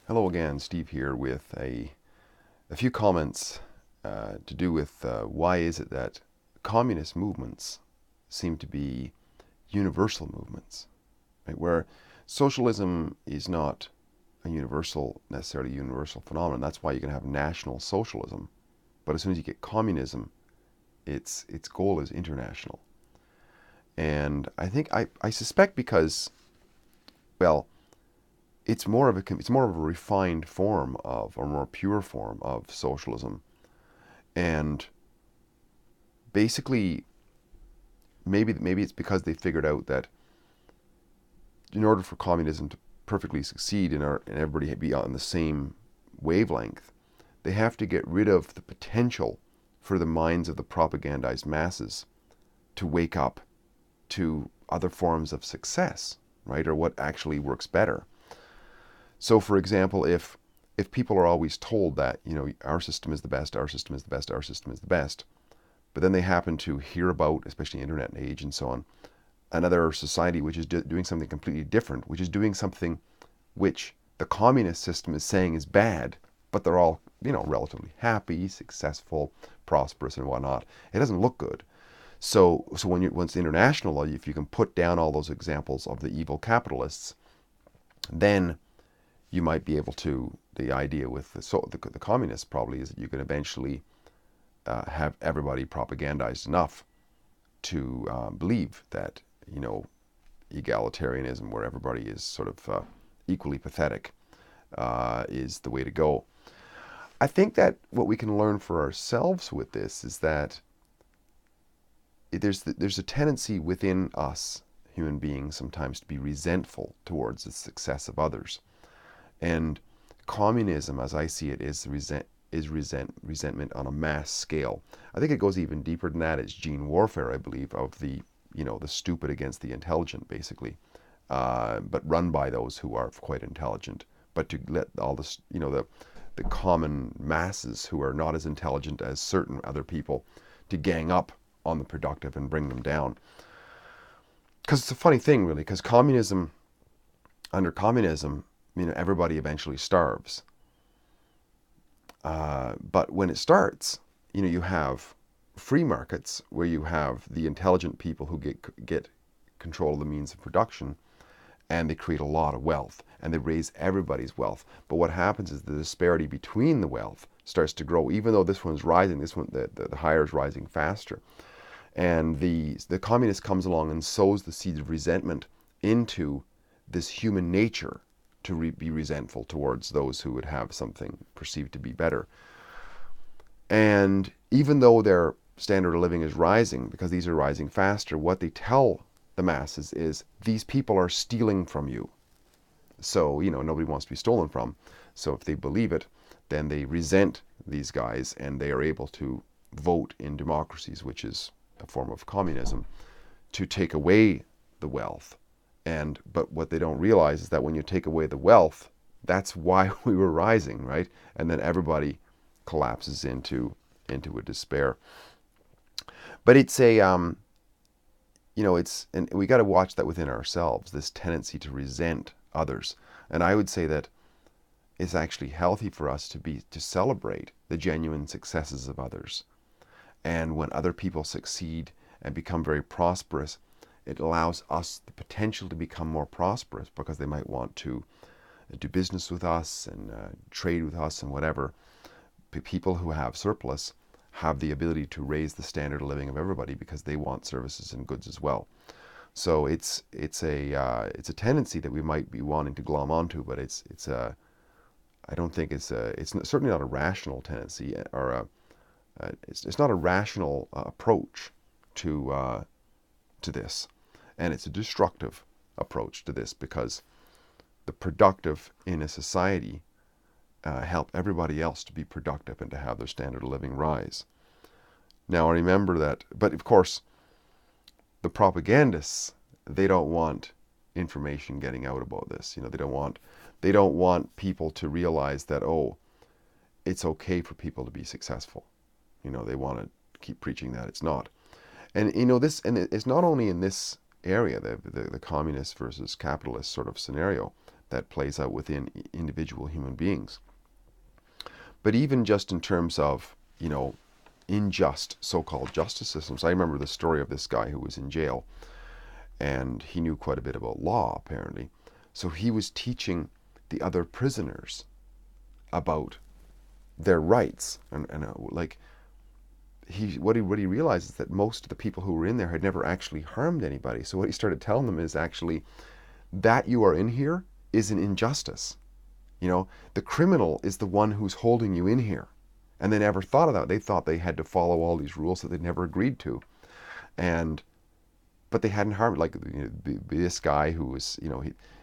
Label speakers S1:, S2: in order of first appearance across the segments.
S1: Hello again, Steve here with a few comments to do with why is it that communist movements seem to be universal movements, right? Where socialism is not a necessarily universal phenomenon. That's why you can have national socialism. But as soon as you get communism, its goal is international. And I suspect because, well, it's more of a refined form of, or more pure form of socialism. And basically, maybe it's because they figured out that in order for communism to perfectly succeed and everybody be on the same wavelength, they have to get rid of the potential for the minds of the propagandized masses to wake up to other forms of success, right? Or what actually works better. So, for example, if people are always told that, our system is the best, our system is the best, our system is the best, but then they happen to hear about, especially internet age and so on, another society which is doing something completely different, which is doing something which the communist system is saying is bad, but they're all, relatively happy, successful, prosperous, and whatnot. It doesn't look good. So once international, if you can put down all those examples of the evil capitalists, then you might be able to. The idea with the communists probably is that you can eventually have everybody propagandized enough to believe that egalitarianism, where everybody is sort of equally pathetic, is the way to go. I think that what we can learn for ourselves with this is that there's a tendency within us human beings sometimes to be resentful towards the success of others. And communism, as I see it, is resentment on a mass scale. I think it goes even deeper than that. It's gene warfare, I believe, of the stupid against the intelligent, basically, but run by those who are quite intelligent. But to let all this, the common masses who are not as intelligent as certain other people, to gang up on the productive and bring them down. Because it's a funny thing, really. Because under communism, everybody eventually starves. But when it starts, you have free markets where you have the intelligent people who get control of the means of production, and they create a lot of wealth, and they raise everybody's wealth. But what happens is the disparity between the wealth starts to grow. Even though this one's rising, the higher is rising faster. And the communist comes along and sows the seeds of resentment into this human nature to be resentful towards those who would have something perceived to be better. And even though their standard of living is rising, because these are rising faster, what they tell the masses is these people are stealing from you. So, nobody wants to be stolen from. So if they believe it, then they resent these guys, and they are able to vote in democracies, which is a form of communism, to take away the wealth. But what they don't realize is that when you take away the wealth, that's why we were rising, right? And then everybody collapses into a despair. But it's and we got to watch that within ourselves, this tendency to resent others. And I would say that it's actually healthy for us to celebrate the genuine successes of others. And when other people succeed and become very prosperous, it allows us the potential to become more prosperous, because they might want to do business with us and trade with us and whatever. People who have surplus have the ability to raise the standard of living of everybody, because they want services and goods as well. So it's a tendency that we might be wanting to glom onto, but I don't think it's certainly not a rational tendency, or it's not a rational approach to this. And it's a destructive approach to this, because the productive in a society help everybody else to be productive and to have their standard of living rise. Now remember that, but of course, the propagandists, they don't want information getting out about this. They don't want people to realize that, it's okay for people to be successful. They want to keep preaching that it's not. And it's not only in this area, the communist versus capitalist sort of scenario, that plays out within individual human beings. But even just in terms of, unjust so-called justice systems, I remember the story of this guy who was in jail, and he knew quite a bit about law, apparently. So he was teaching the other prisoners about their rights, and like what he realized is that most of the people who were in there had never actually harmed anybody. So what he started telling them is actually that you are in here is an injustice. The criminal is the one who's holding you in here. And they never thought of that. They thought they had to follow all these rules that they'd never agreed to. But they hadn't harmed, like this guy who was,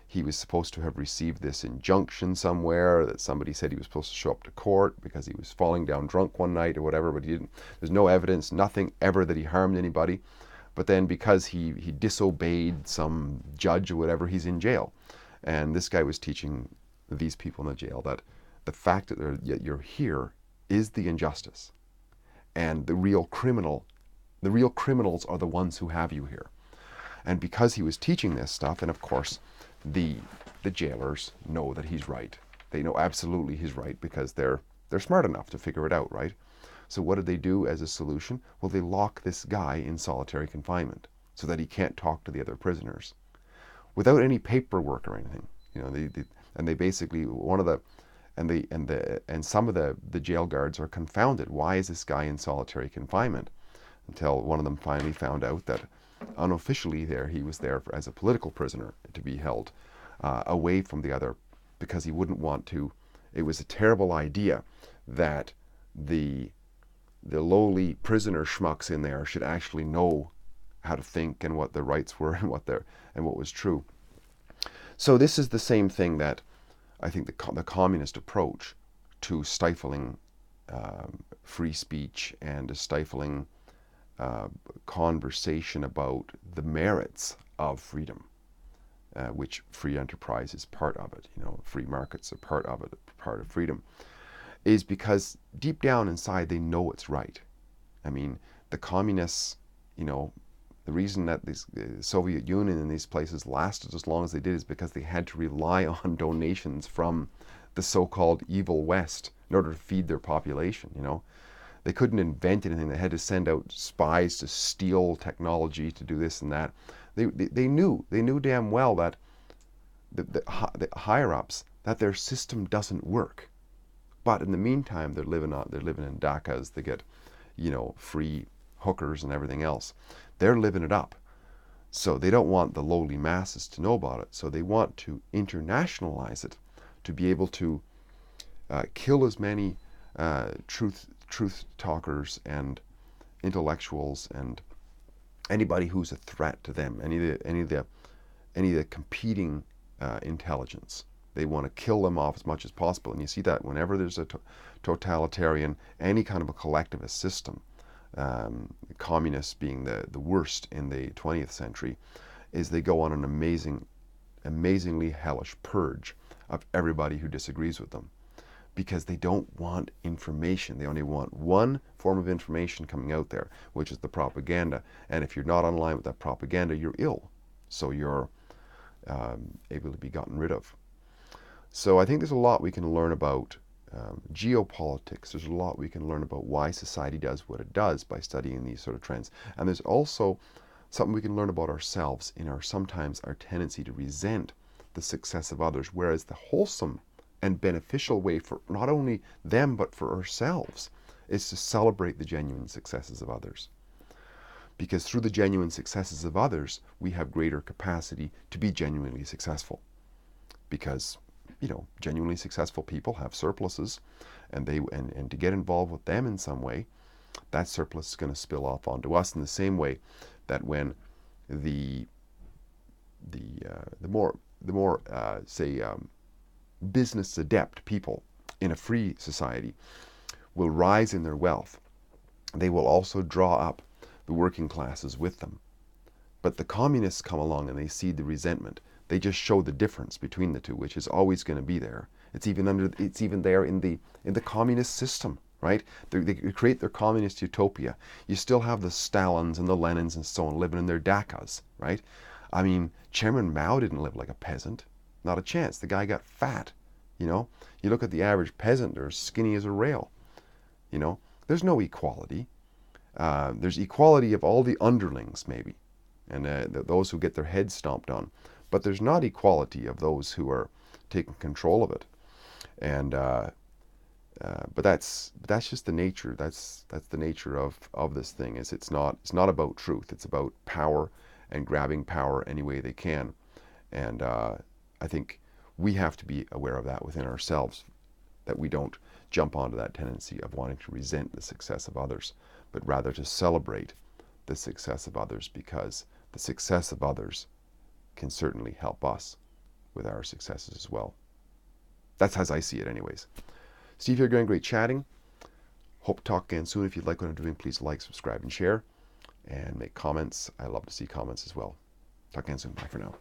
S1: he was supposed to have received this injunction somewhere that somebody said he was supposed to show up to court because he was falling down drunk one night or whatever, but he didn't. There's no evidence, nothing ever that he harmed anybody. But then because he disobeyed some judge or whatever, he's in jail. And this guy was teaching these people in the jail that the fact that you're here is the injustice, and the real criminals are the ones who have you here. And because he was teaching this stuff, and of course the jailers know that he's right. They know absolutely he's right because they're smart enough to figure it out, right? So what did they do as a solution? Well, they lock this guy in solitary confinement so that he can't talk to the other prisoners without any paperwork or anything. They basically some of the jail guards are confounded. Why is this guy in solitary confinement? Until one of them finally found out that unofficially he was there as a political prisoner to be held away from the other, because he wouldn't want to. It was a terrible idea that the lowly prisoner schmucks in there should actually know how to think and what their rights were and what was true. So this is the same thing that I think the communist approach to stifling free speech and to stifling conversation about the merits of freedom, which free enterprise is part of it. Free markets are part of it, part of freedom, is because deep down inside they know it's right. I mean, the communists, the reason that the Soviet Union and these places lasted as long as they did is because they had to rely on donations from the so-called evil West in order to feed their population. They couldn't invent anything. They had to send out spies to steal technology to do this and that. They knew damn well that the higher ups, that their system doesn't work. But in the meantime, they're living in Dakas. They get free hookers and everything else. They're living it up. So they don't want the lowly masses to know about it. So they want to internationalize it, to be able to kill as many truth talkers and intellectuals and anybody who's a threat to them, any of the competing intelligence. They want to kill them off as much as possible. And you see that whenever there's a totalitarian, any kind of a collectivist system, communists being the worst in the 20th century, is they go on an amazingly hellish purge of everybody who disagrees with them, because they don't want information. They only want one form of information coming out there, which is the propaganda. And if you're not online with that propaganda, you're ill. So you're able to be gotten rid of. So I think there's a lot we can learn about geopolitics. There's a lot we can learn about why society does what it does by studying these sort of trends. And there's also something we can learn about ourselves in sometimes our tendency to resent the success of others, whereas the wholesome and beneficial way for not only them but for ourselves is to celebrate the genuine successes of others. Because through the genuine successes of others, we have greater capacity to be genuinely successful. Because genuinely successful people have surpluses, and to get involved with them in some way, that surplus is going to spill off onto us in the same way that when the more business adept people in a free society will rise in their wealth, they will also draw up the working classes with them. But the communists come along and they see the resentment. They just show the difference between the two, which is always going to be there. It's even there in the communist system, right? They create their communist utopia. You still have the Stalins and the Lenins and so on living in their dakas, right? I mean, Chairman Mao didn't live like a peasant. Not a chance. The guy got fat. You know, you look at the average peasant, they're as skinny as a rail. You know, there's no equality. There's equality of all the underlings, maybe, and those who get their heads stomped on. But there's not equality of those who are taking control of it. And but that's just the nature. That's the nature of this thing. Is it's not about truth. It's about power and grabbing power any way they can. And I think we have to be aware of that within ourselves, that we don't jump onto that tendency of wanting to resent the success of others, but rather to celebrate the success of others, because the success of others can certainly help us with our successes as well. That's as I see it anyways. Steve here, going great chatting. Hope to talk again soon. If you like what I'm doing, please like, subscribe, and share, and make comments. I love to see comments as well. Talk again soon. Bye for now.